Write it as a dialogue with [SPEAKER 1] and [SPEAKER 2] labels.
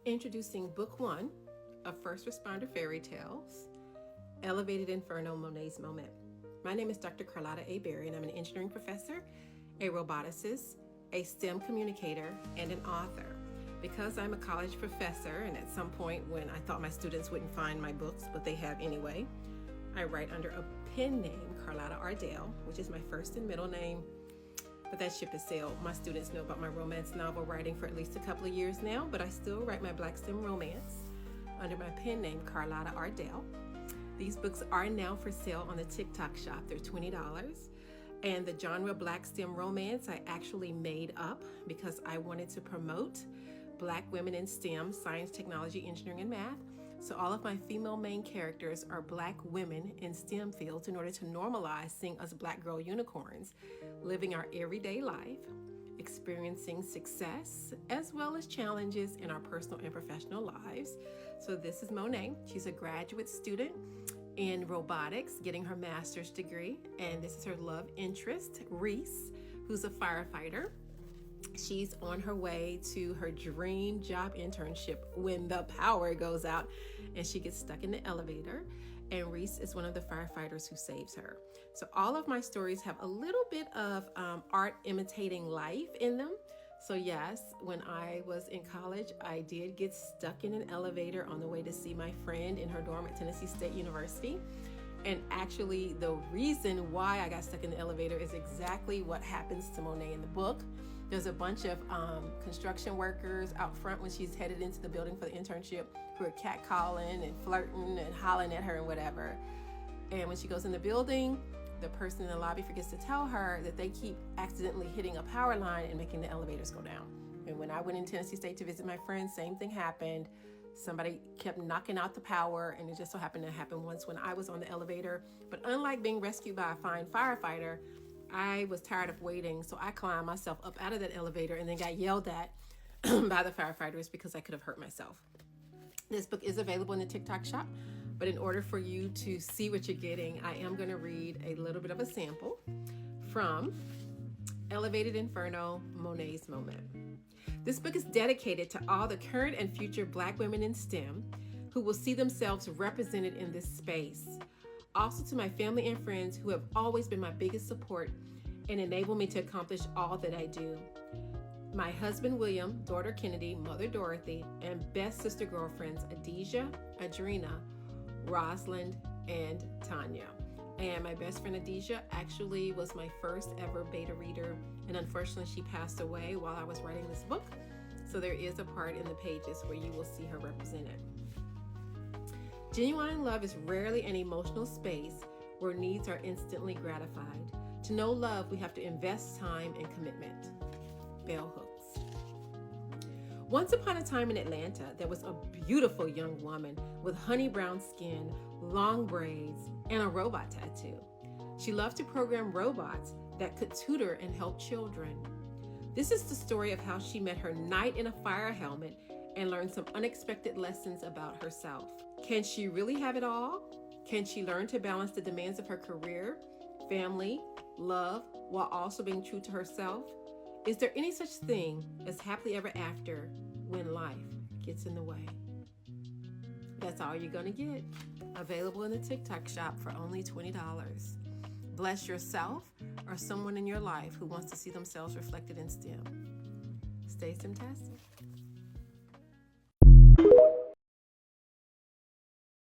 [SPEAKER 1] Introducing Book 1 of First Responder Fairy Tales, Elevated Inferno, Monet's Moment. My name is Dr. Carlotta A, and I'm an engineering professor, a roboticist, a STEM communicator, and an author. Because I'm a college professor, and at some point when I thought my students wouldn't find my books, but they have anyway, I write under a pen name, Carlotta A, which is my first and middle name, but that ship has sailed. My students know about my romance novel writing for at least a couple of years now, but I still write my Black STEM romance under my pen name, Carlotta A. These books are now for sale on the TikTok shop. They're $20. And the genre Black STEM romance I actually made up because I wanted to promote Black women in STEM, science, technology, engineering, and math. So all of my female main characters are Black women in STEM fields in order to normalize seeing us Black girl unicorns living our everyday life, experiencing success as well as challenges in our personal and professional lives. So this is Monet. She's a graduate student in robotics, getting her master's degree, and this is her love interest, Reese, who's a firefighter. She's on her way to her dream job internship when the power goes out and she gets stuck in the elevator, and Reese is one of the firefighters who saves her. So all of my stories have a little bit of art imitating life in them. So yes, when I was in college, I did get stuck in an elevator on the way to see my friend in her dorm at Tennessee State University. And actually, the reason why I got stuck in the elevator is exactly what happens to Monet in the book. There's a bunch of construction workers out front when she's headed into the building for the internship who are catcalling and flirting and hollering at her and whatever. And when she goes in the building, the person in the lobby forgets to tell her that they keep accidentally hitting a power line and making the elevators go down. And when I went in Tennessee State to visit my friend, same thing happened. Somebody kept knocking out the power, and it just so happened to happen once when I was on the elevator. But unlike being rescued by a fine firefighter, I was tired of waiting, so I climbed myself up out of that elevator and then got yelled at by the firefighters because I could have hurt myself. This book is available in the TikTok shop, but in order for you to see what you're getting, I am going to read a little bit of a sample from Elevated Inferno, Monet's Moment. This book is dedicated to all the current and future Black women in STEM who will see themselves represented in this space. Also to my family and friends who have always been my biggest support and enable me to accomplish all that I do. My husband, William, daughter, Kennedy, mother, Dorothy, and best sister girlfriends, Adija, Adrena, Rosalind, and Tanya. And my best friend, Adija, actually was my first ever beta reader. And unfortunately, she passed away while I was writing this book. So there is a part in the pages where you will see her represented. Genuine love is rarely an emotional space where needs are instantly gratified. To know love, we have to invest time and commitment. Bell hooks. Once upon a time in Atlanta, there was a beautiful young woman with honey brown skin, long braids, and a robot tattoo. She loved to program robots that could tutor and help children. This is the story of how she met her knight in a fire helmet and learned some unexpected lessons about herself. Can she really have it all? Can she learn to balance the demands of her career, family, love, while also being true to herself? Is there any such thing as happily ever after when life gets in the way? That's all you're gonna get. Available in the TikTok shop for only $20. Bless yourself or someone in your life who wants to see themselves reflected in STEM. Stay STEM-tastic.